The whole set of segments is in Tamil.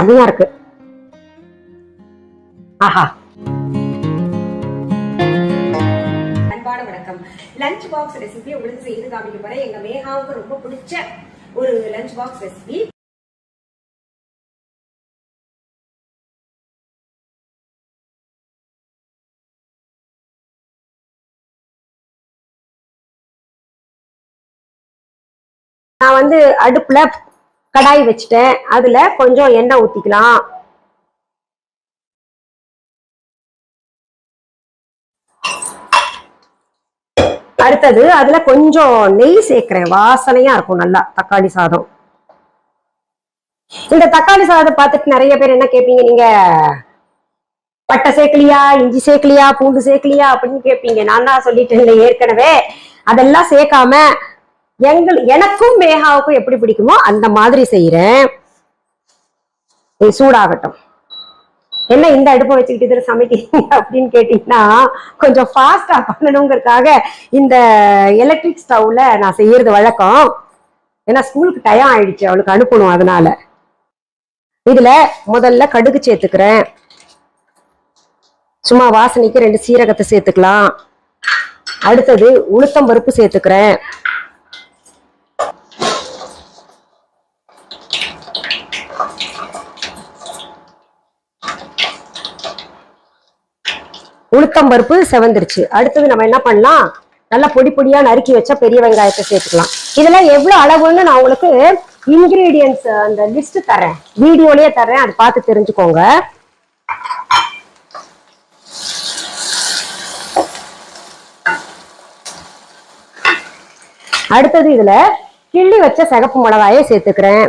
அருமையா இருக்கு. ஆஹா. அன்பான வணக்கம். லஞ்ச் பாக்ஸ் ரெசிபி உங்களுக்கு செய்து காமிக்க போறேன். எங்க மேகாவுக்கு ரொம்ப பிடிச்ச ஒரு லஞ்ச் பாக்ஸ் ரெசிபி. நான் வந்து அடுப்புல கடாய் வச்சுட்டேன். அதுல கொஞ்சம் எண்ணெய் ஊத்திக்கலாம். அடுத்தது அதுல கொஞ்சம் நெய் சேர்க்கிறேன். வாசனையா இருக்கும் நல்லா தக்காளி சாதம். இந்த தக்காளி சாதம் பார்த்துட்டு நிறைய பேர் என்ன கேட்பீங்க, நீங்க பட்டை சேர்க்கலையா, இஞ்சி சேர்க்கலையா, பூண்டு சேர்க்கலையா அப்படின்னு கேட்பீங்க. நான் தான் சொல்லிட்டேன் ஏற்கனவே. அதெல்லாம் சேர்க்காம எனக்கும் மேகாவுக்கும் எப்படி பிடிக்குமோ அந்த மாதிரி செய்யறேன். சூடாகட்டும். என்ன இந்த அடுப்பை வச்சுக்கிட்டு இதுல சமைக்கிறீங்க அப்படின்னு கேட்டீங்கன்னா, கொஞ்சம் ஃபாஸ்டா பண்ணணுங்கிறதுக்காக இந்த எலக்ட்ரிக் ஸ்டவ்ல நான் செய்யறது வழக்கம். ஏன்னா ஸ்கூலுக்கு டைம் ஆயிடுச்சு, அவளுக்கு அனுப்பணும். அதனால இதுல முதல்ல கடுகு சேர்த்துக்கிறேன். சும்மா வாசனைக்கு 2 சீரகத்தை சேர்த்துக்கலாம். அடுத்தது உளுத்தம் பருப்பு சேர்த்துக்கிறேன். உளுத்தம் பருப்பு செவந்துருச்சு. அடுத்தது நம்ம என்ன பண்ணலாம், நல்லா பொடி பொடியா நறுக்கி வச்ச பெரிய வெங்காயத்தை சேர்த்துக்கலாம். இதெல்லாம் எவ்வளவு அளவுன்னு நான் உங்களுக்கு இன்கிரீடியன்ஸ் அந்த லிஸ்ட் தரேன், வீடியோலயே தரேன், அதை பார்த்து தெரிஞ்சுக்கோங்க. அடுத்தது இதுல கிள்ளி வச்ச சிகப்பு மிளகாயை சேர்த்துக்கிறேன்.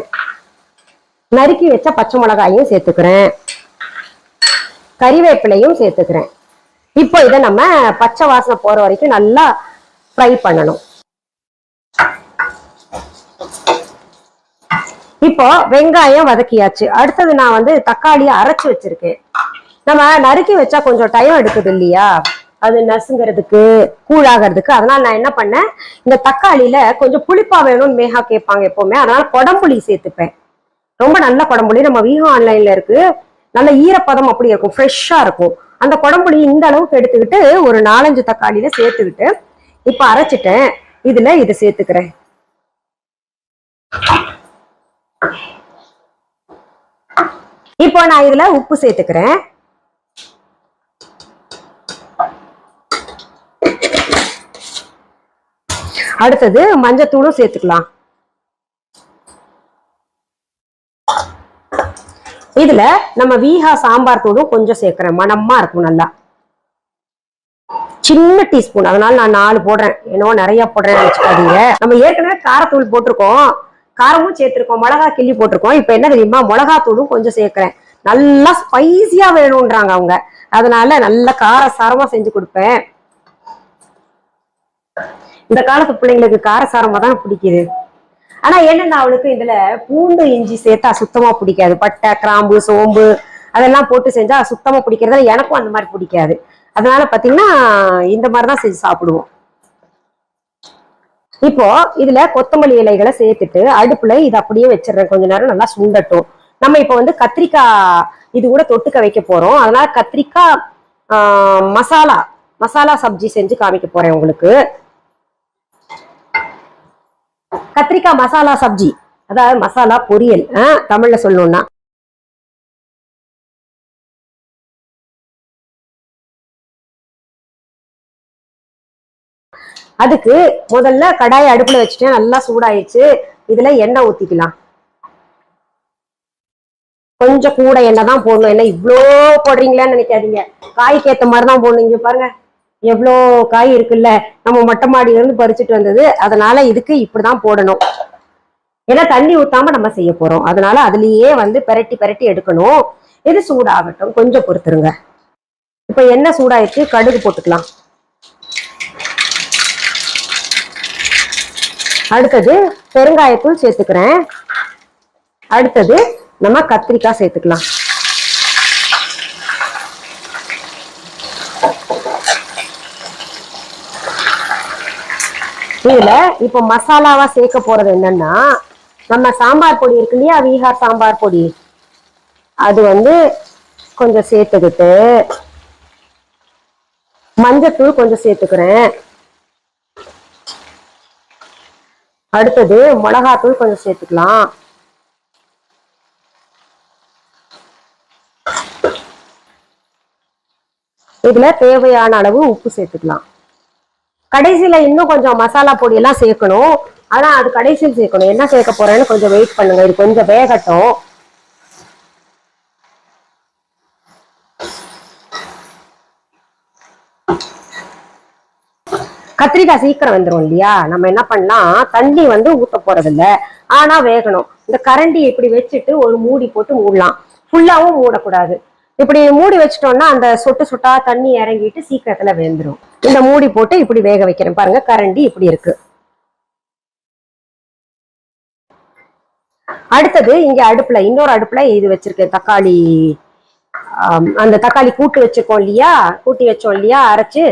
நறுக்கி வச்ச பச்சை மிளகாயும் சேர்த்துக்கிறேன். கறிவேப்பிலையும் சேர்த்துக்கிறேன். இப்போ இதை நம்ம பச்சை வாசனை போற வரைக்கும் நல்லா ஃப்ரை பண்ணணும். இப்போ வெங்காயம் வதக்கியாச்சு. அடுத்தது நான் வந்து தக்காளியை அரைச்சு வச்சிருக்கேன். நம்ம நறுக்கி வச்சா கொஞ்சம் டைம் எடுக்குது இல்லையா, அது நசுங்கிறதுக்கு கூழாகிறதுக்கு. அதனால நான் என்ன பண்ணேன், இந்த தக்காளியில கொஞ்சம் புளிப்பா வேணும்னு மேகா கேட்பாங்க எப்பவுமே. அதனால குடம்புளி சேர்த்துப்பேன். ரொம்ப நல்ல குடம்புளி நம்ம வீகோ ஆன்லைன்ல இருக்கு. நல்ல ஈரப்பதம் அப்படி இருக்கும், ஃப்ரெஷ்ஷா இருக்கும். அந்த குடம்புளி இந்த அளவுக்கு எடுத்துக்கிட்டு ஒரு 4-5 தக்காளியில சேர்த்துக்கிட்டு இப்ப அரைச்சிட்டேன். இதுல இதை சேர்த்துக்கிறேன். இப்போ நான் இதுல உப்பு சேர்த்துக்கிறேன். அடுத்தது மஞ்சத்தூளும் சேர்த்துக்கலாம். இதுல நம்ம வீஹா சாம்பார் தூளும் கொஞ்சம் சேர்க்கிறேன், மணமா இருக்கும் நல்லா. சின்ன டீஸ்பூன், அதனால நான் 4 போடுறேன். என்னவோ நிறைய போடுறேன்னு நினைச்சுக்காதீங்க. நம்ம ஏற்கனவே காரத்தூள் போட்டிருக்கோம், காரமும் சேர்த்திருக்கோம், மிளகா கிள்ளி போட்டிருக்கோம். இப்ப என்ன தெரியுமா, மிளகா தூளும் கொஞ்சம் சேர்க்கிறேன். நல்லா ஸ்பைசியா வேணும்ன்றாங்க அவங்க, அதனால நல்ல காரசாரமா செஞ்சு கொடுப்பேன். இந்த காலத்து பிள்ளைங்களுக்கு காரசாரமா தான் பிடிக்குது. ஆனா என்னன்னா, அவளுக்கு இதுல பூண்டு இஞ்சி சேர்த்தா சுத்தமா பிடிக்காது. பட்டை கிராம்பு சோம்பு அதெல்லாம் போட்டு செஞ்சா சுத்தமா பிடிக்கிறதா. எனக்கும் அந்த மாதிரி பிடிக்காது. அதனால பாத்தீங்கன்னா இந்த மாதிரிதான் செஞ்சு சாப்பிடுவோம். இப்போ இதுல கொத்தமல்லி இலைகளை சேர்த்துட்டு அடுப்புல இதை அப்படியே வச்சிடறேன். கொஞ்ச நேரம் நல்லா சுண்டட்டும். நம்ம இப்ப வந்து கத்திரிக்காய் இது கூட தொட்டுக்க வைக்க போறோம். அதனால கத்திரிக்காய் மசாலா சப்ஜி செஞ்சு காமிக்க போறேன் உங்களுக்கு. கத்திரிக்காய் மசாலா சப்ஜி, அதாவது மசாலா பொரியல் தமிழ்ல சொல்லணும்னா. அதுக்கு முதல்ல கடாயை அடுப்புல வச்சுட்டேன், நல்லா சூடாயிடுச்சு. இதுல எண்ணெய் ஊத்திக்கலாம். கொஞ்சம் கூட எண்ணெய் தான் போடணும். என்ன இவ்வளோ போடுறீங்களான்னு நினைக்காதீங்க, காய்க்கு ஏத்த மாதிரிதான் போடணும். இங்க பாருங்க எவ்வளோ காய் இருக்குல்ல, நம்ம மொட்டை மாடியில இருந்து பறிச்சுட்டு வந்தது. அதனால இதுக்கு இப்படிதான் போடணும். ஏன்னா தண்ணி ஊத்தாம நம்ம செய்ய போறோம். அதனால அதுலயே வந்து பெரட்டி எடுக்கணும். இது சூடாகட்டும், கொஞ்சம் பொறுத்துருங்க. இப்ப எண்ணெய் சூடாயிடுச்சு, கடுகு போட்டுக்கலாம். அடுத்தது பெருங்காயத்தூள் சேர்த்துக்கிறேன். அடுத்தது நம்ம கத்திரிக்காய் சேர்த்துக்கலாம். இதுல இப்ப மசாலாவா சேர்க்க போறது என்னன்னா, நம்ம சாம்பார் பொடி இருக்கு இல்லையா, வீஹா சாம்பார் பொடி, அது வந்து கொஞ்சம் சேர்த்துக்கிட்டு மஞ்சத்தூள் கொஞ்சம் சேர்த்துக்கிறேன். அடுத்தது மிளகாத்தூள் கொஞ்சம் சேர்த்துக்கலாம். இதுல தேவையான அளவு உப்பு சேர்த்துக்கலாம். கடைசியில இன்னும் கொஞ்சம் மசாலா பொடி எல்லாம் சேர்க்கணும். ஆனா அது கடைசியில் சேர்க்கணும். என்ன சேர்க்க போறேன்னு கொஞ்சம் வெயிட் பண்ணுங்க. இது கொஞ்சம் வேகட்டும். கத்திரிக்காய் சீக்கிரம் வந்துடும் இல்லையா? நம்ம என்ன பண்ணலாம், தண்ணி வந்து ஊத்த போறது இல்ல, ஆனா வேகணும். இந்த கரண்டி இப்படி வச்சுட்டு ஒரு மூடி போட்டு மூடலாம். ஃபுல்லாவும் மூடக்கூடாது. இப்படி மூடி வச்சிட்டோம்னா அந்த சொட்டு சொட்டா தண்ணி இறங்கிட்டு சீக்கிரத்துல வெந்துடும். இந்த மூடி போட்டு இப்படி வேக வைக்கிறேன். பாருங்க, கரண்டி இப்படி இருக்கு. அடுத்தது இங்க அடுப்புல இன்னொரு அடுப்புல இது வச்சிருக்கேன். தக்காளி, அந்த தக்காளி கூட்டு வச்சிருக்கோம் இல்லையா, கூட்டி வச்சோம் இல்லையா அரைச்சு,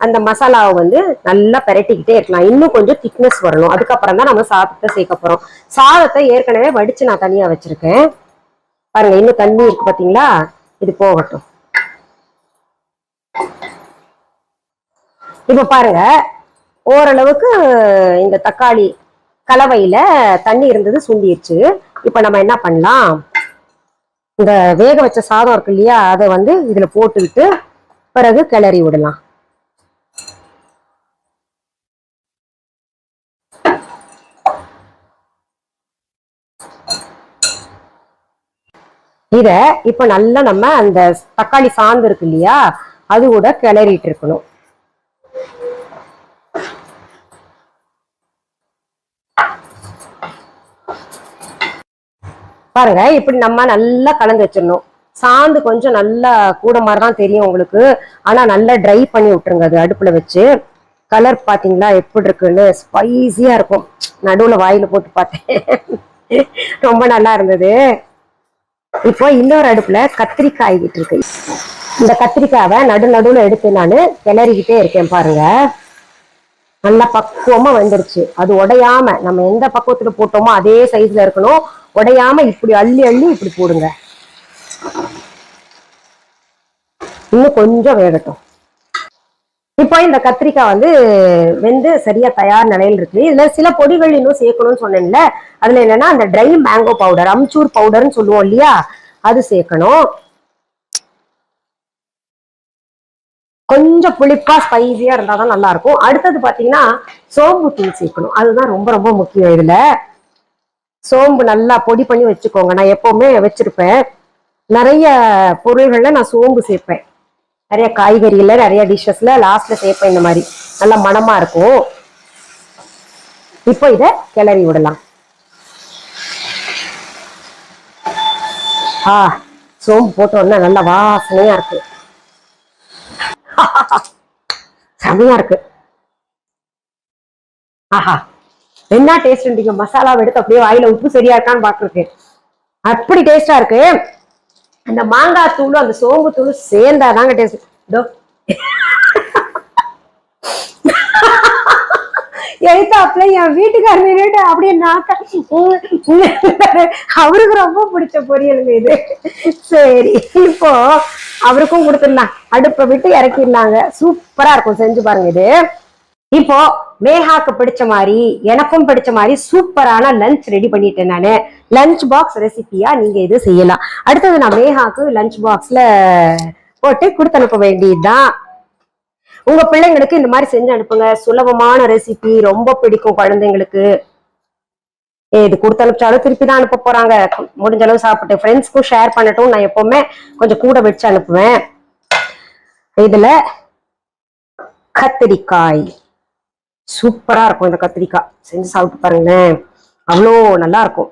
அந்த மசாலாவை வந்து நல்லா பெரட்டிக்கிட்டே இருக்கலாம். இன்னும் கொஞ்சம் திக்னஸ் வரணும். அதுக்கப்புறம் தான் நம்ம சாதத்தை சேர்க்க போறோம். சாதத்தை ஏற்கனவே வடிச்சு நான் தனியா வச்சிருக்கேன். பாருங்க, இன்னும் தண்ணி இருக்கு பாத்தீங்களா? இது போகட்டும். இப்ப பாருங்க, ஓரளவுக்கு இந்த தக்காளி கலவையில தண்ணி இருந்தது சுண்டிடுச்சு. இப்ப நம்ம என்ன பண்ணலாம், இந்த வேக வச்ச சாதம் இருக்கு இல்லையா, அதை வந்து இதுல போட்டுக்கிட்டு பிறகு கிளறி விடலாம். இத இப்ப நல்லா நம்ம அந்த தக்காளி சாந்து இருக்கு இல்லையா, அது கூட கிளறிட்டு இருக்கணும். பாருங்க, இப்படி நம்ம நல்லா கலந்து வச்சிடணும். சாந்து கொஞ்சம் நல்லா கூட மாதிரிதான் தெரியும் உங்களுக்கு, ஆனா நல்லா ட்ரை பண்ணி விட்டுருங்க. அது அடுப்புல வச்சு. கலர் பாத்தீங்களா எப்படி இருக்குன்னு? ஸ்பைசியா இருக்கும். நடுவுல வாயில போட்டு பார்த்தேன், ரொம்ப நல்லா இருந்தது. இப்போ இன்னொரு அடுப்புல கத்திரிக்காய் விட்டு இருக்கு. இந்த கத்திரிக்காவை நடுவுல எடுத்து நான் கிளறிக்கிட்டே இருக்கேன். பாருங்க, நல்லா பக்குவமா வந்துருச்சு. அது உடையாம, நம்ம எந்த பக்குவத்துல போட்டோமோ அதே சைஸ்ல இருக்கணும். உடையாம இப்படி அள்ளி அள்ளி இப்படி போடுங்க. இன்னும் கொஞ்சம் வேகட்டும். இப்போ இந்த கத்திரிக்காய் வந்து வெந்து சரியா தயார் நிலையில் இருக்கு. இதுல சில பொடிகள் இன்னும் சேர்க்கணும்னு சொன்னேன்ல, அதுல என்னன்னா அந்த ட்ரை மேங்கோ பவுடர், அம்ச்சூர் பவுடர்னு சொல்லுவோம் இல்லையா, அது சேர்க்கணும். கொஞ்சம் புளிப்பா ஸ்பைசியா இருந்தாதான் நல்லா இருக்கும். அடுத்தது பாத்தீங்கன்னா சோம்பு தூள் சேர்க்கணும். அதுதான் ரொம்ப ரொம்ப முக்கியம். இதுல சோம்பு நல்லா பொடி பண்ணி வச்சுக்கோங்க. நான் எப்பவுமே வச்சிருப்பேன். நிறைய பொருள்கள்ல நான் சோம்பு சேர்ப்பேன். நிறைய காய்கறிகள்ல, நிறைய டிஷ்ஷஸ்ல லாஸ்ட்ல சேர்ப்பேன். இந்த மாதிரி நல்லா மணமா இருக்கும். இப்போ இத கிளறி விடலாம். சோம்பு போட்டோன்னா நல்லா வாசனையா இருக்கு. செமையா இருக்கு. ஆஹா, என்ன டேஸ்ட்! மசாலா எடுத்து அப்படியே வாயில உப்பு சரியா இருக்கான்னு பாக்குறேன். அப்படி டேஸ்டா இருக்கு. அந்த மாங்காய் தூளும் அந்த சோம்பு தூளும் சேர்ந்தாதாங்க டேஸ்ட். எழுத்தாப்புல என் வீட்டுக்காரர் அப்படியே அவருக்கு ரொம்ப பிடிச்ச பொரியலுங்க இது. சரி, இப்போ அவருக்கும் கொடுத்துடலாம். அடுப்பை விட்டு இறக்கிடலாங்க. சூப்பரா இருக்கும். செஞ்சு பாருங்க இது. இப்போ மேகாக்கு பிடிச்ச மாதிரி, எனக்கும் பிடிச்ச மாதிரி சூப்பரான லஞ்ச் ரெடி பண்ணிட்டேன் நானு. லஞ்ச் பாக்ஸ் ரெசிபியா நீங்க இது செய்யலாம். அடுத்தது நான் மேகாக்கு லஞ்ச் பாக்ஸ்ல போட்டு கொடுத்து அனுப்ப வேண்டியதுதான். உங்க பிள்ளைங்களுக்கு இந்த மாதிரி செஞ்சு அனுப்புங்க. சுலபமான ரெசிபி, ரொம்ப பிடிக்கும் குழந்தைங்களுக்கு. இது கொடுத்து அனுப்பிச்சாலும் திருப்பி தான் அனுப்ப போறாங்க. முடிஞ்ச அளவு சாப்பிட்டு ஃப்ரெண்ட்ஸ்க்கும் ஷேர் பண்ணட்டும். நான் எப்பவுமே கொஞ்சம் கூட வச்சு அனுப்புவேன். இதுல கத்திரிக்காய் சூப்பரா இருக்கும். இந்த கத்திரிக்காய் செஞ்சு சாப்பிட்டு பாருங்களேன், அவ்வளோ நல்லா இருக்கும்.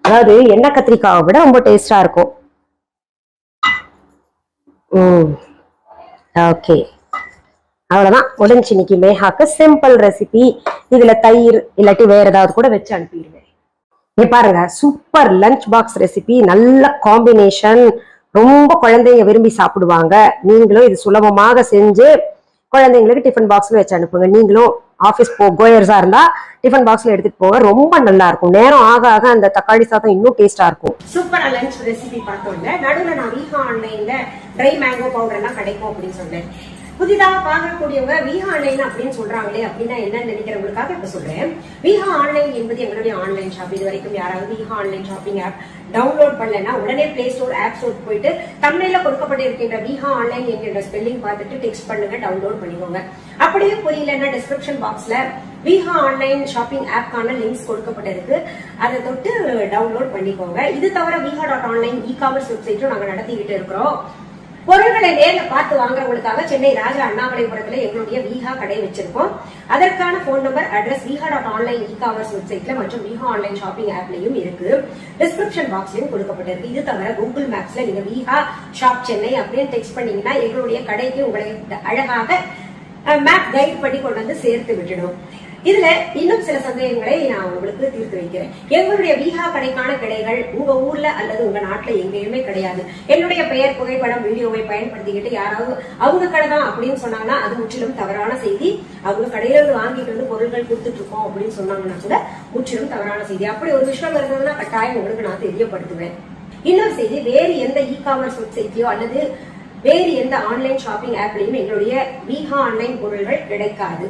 அதாவது எண்ணெய் கத்திரிக்காயை விட ரொம்ப டேஸ்டா இருக்கும். ஓகே, அவ்வளவுதான் முடிஞ்சு இன்னைக்கு மேகாக்கு சிம்பிள் ரெசிபி. இதுல தயிர் இல்லாட்டி வேற ஏதாவது கூட வச்சு அனுப்பிடுவேன். இங்க பாருங்க, சூப்பர் லஞ்ச் பாக்ஸ் ரெசிபி. நல்ல காம்பினேஷன், ரொம்ப குழந்தைங்க விரும்பி சாப்பிடுவாங்க. நீங்களும் இது சுலபமாக செஞ்சு குழந்தைங்களுக்கு டிஃபன் பாக்ஸ்ல வச்சு அனுப்புங்க. நீங்களும் ஆஃபீஸ் கோயர்ஸா இருந்தா டிஃபன் பாக்ஸ்ல எடுத்துட்டு போக ரொம்ப நல்லா இருக்கும். நேரம் ஆக ஆக அந்த தக்காளி சாதம் இன்னும் டேஸ்டா இருக்கும். சூப்பரா லஞ்ச் ரெசிபி பார்த்தோம்ல. நடுவில் நான் வீஹா ஆன்லைன்ல ட்ரை மேங்கோ பவுடர் எல்லாம் கிடைக்கும் அப்படின்னு சொன்னேன். புதிதாக பார்க்கக்கூடியவங்க வீஹா ஆன்லைன் அப்படின்னு சொல்றாங்களே அப்படின்னா என்னன்னு நினைக்கிறவங்களுக்காக இப்ப சொல்றேன். வீஹா ஆன்லைன் என்பது எங்களுடைய ஆன்லைன் ஷாப். இது வரைக்கும் யாராவது Veeha online shopping app download பண்ணலன்னா உடனே பிளே ஸ்டோர் ஆப் ஸ்டோர் போயிட்டு தமிழ்ல கொடுக்கப்பட்டிருக்கின்ற வீஹா ஆன்லைன் என்கிற ஸ்பெல்லிங் பார்த்துட்டு டெக்ஸ்ட் பண்ணுங்க, டவுன்லோட் பண்ணிக்கோங்க. அப்படியே புரியலன்னா டிஸ்கிரிப்ஷன் பாக்ஸ்ல வீஹா ஆன்லைன் ஷாப்பிங் ஆப்கான லிங்க்ஸ் கொடுக்கப்பட்டிருக்கு, அதை தொட்டு டவுன்லோட் பண்ணிக்கோங்க. இது தவிர வீஹா.ஆன்லைன் இ-காமர்ஸ் வெப்சைட்டும் நாங்க நடத்திக்கிட்டு இருக்கிறோம். பொருட்களை நேர்ல பார்த்து வாங்குறவங்களுக்காக சென்னை ராஜா அண்ணாமலைபுரத்துல எங்களுடைய வீஹா கடை வச்சிருக்கோம். அதற்கான போன் நம்பர், அட்ரஸ் வீஹா.ஆன்லைன் இ-காமர்ஸ் வெப்சைட்ல மற்றும் வீஹா ஆன்லைன் ஷாப்பிங் ஆப்லயும் இருக்கு. டிஸ்கிரிப்ஷன் பாக்ஸ்லயும் கொடுக்கப்பட்டிருக்கு. இது தவிர கூகுள் மேப்ஸ்ல நீங்க வீஹா ஷாப் சென்னை அப்படின்னு டெக்ஸ்ட் பண்ணீங்கன்னா எங்களுடைய கடைக்கு உங்களை அழகாக மேப் கைட் பண்ணி கொண்டு வந்து சேர்த்து விட்டுடும். இதுல இன்னும் சில சந்தேகங்களை நான் உங்களுக்கு தீர்த்து வைக்கிறேன். எங்களுடைய வீஹா கடைக்கான கிளைகள் உங்க ஊர்ல அல்லது உங்க நாட்டுல எங்கேயுமே கிடையாது. என்னுடைய பெயர், புகைப்படம், வீடியோவை பயன்படுத்திக்கிட்டு யாராவது அவங்க கடை தான் அப்படின்னு சொன்னாங்கன்னா அது முற்றிலும் தவறான செய்தி. அவங்க கடையில இருந்து வாங்கிட்டு வந்து பொருட்கள் கொடுத்துட்டு இருக்கோம் அப்படின்னு சொன்னாங்கன்னா கூட முற்றிலும் தவறான செய்தி. அப்படி ஒரு விஷயம் இருந்ததுன்னா கட்டாயம் உங்களுக்கு நான் தெரியப்படுத்துவேன். இன்னொரு செய்தி, வேறு எந்த இ-காமர்ஸ் வெப்சைட்லயோ அல்லது வேறு எந்த ஆன்லைன் ஷாப்பிங் ஆப்லயும் எங்களுடைய வீஹா ஆன்லைன் பொருள்கள் கிடைக்காது.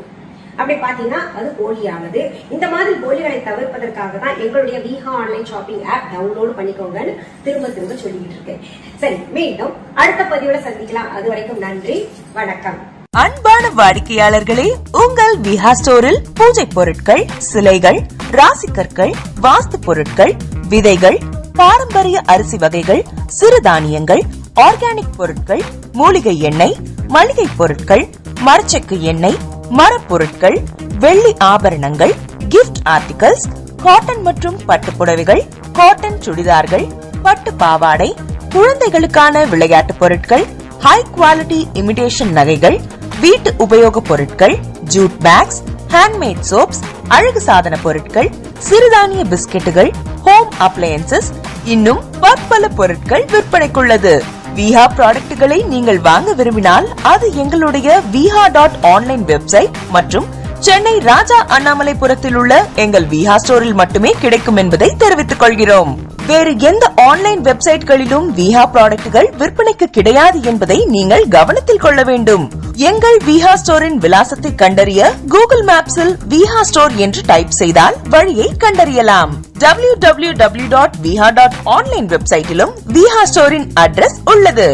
அப்படி பாத்தீங்கன்னா அது போலியானது. இந்த மாதிரி போலிகளை தவிர்ப்பதற்காக தான் எங்களுடைய வீஹா ஆன்லைன் ஷாப்பிங் ஆப் டவுன்லோட் பண்ணிக்கோங்கன்னு திரும்ப திரும்ப சொல்லிக்கிட்டு இருக்கேன். சரி, மீண்டும் அடுத்த பதிவுல சந்திக்கலாம். அது வரைக்கும் நன்றி, வணக்கம். அன்பான வாடிக்கையாளர்களே, உங்கள் வீஹா ஸ்டோரில் பூஜை பொருட்கள், சிலைகள், ராசிக்கற்கள், வாஸ்து பொருட்கள், விதைகள், பாரம்பரிய அரிசி வகைகள், சிறுதானியங்கள், ஆர்கானிக் பொருட்கள், மூலிகை எண்ணெய், மளிகை பொருட்கள், மரச்செக்கு எண்ணெய், மரப்பொருட்கள், வெள்ளி ஆபரணங்கள், கிஃப்ட் ஆர்டிகல்ஸ், காட்டன் மற்றும் பட்டு புடவைகள், காட்டன் சுடிதார்கள், பட்டு பாவாடை, குழந்தைகளுக்கான விளையாட்டு பொருட்கள், ஹை குவாலிட்டி இமிடேஷன் நகைகள், வீட்டு உபயோக பொருட்கள், ஜூட் பேக்ஸ், ஹேண்ட்மேட் சோப்ஸ், அழகு சாதன பொருட்கள், சிறுதானிய பிஸ்கெட்டுகள், ஹோம் அப்ளையன்சஸ், இன்னும் பற்பல பொருட்கள் விற்பனைக்குள்ளது. வீஹா ப்ராடக்ட்களை நீங்கள் வாங்க விரும்பினால் அது எங்களுடைய வீஹா.ஆன்லைன் வெப்சைட் மற்றும் சென்னை ராஜா அண்ணாமலைபுரத்தில் உள்ள எங்கள் வீஹா ஸ்டோரில் மட்டுமே கிடைக்கும் என்பதை தெரிவித்துக் கொள்கிறோம். வேறு எந்த ஆன்லைன் வெப்சைட்களிலும் வீஹா ப்ராடக்ட்கள் விற்பனைக்கு கிடையாது என்பதை நீங்கள் கவனத்தில் கொள்ள வேண்டும். எங்கள் வீஹா ஸ்டோரின் விலாசத்தை கண்டறிய கூகுள் மேப்ஸில் வீஹா ஸ்டோர் என்று டைப் செய்தால் வழியை கண்டறியலாம். www.viha.online வெப்சைட்டிலும் வீஹா ஸ்டோரின் அட்ரஸ் உள்ளது.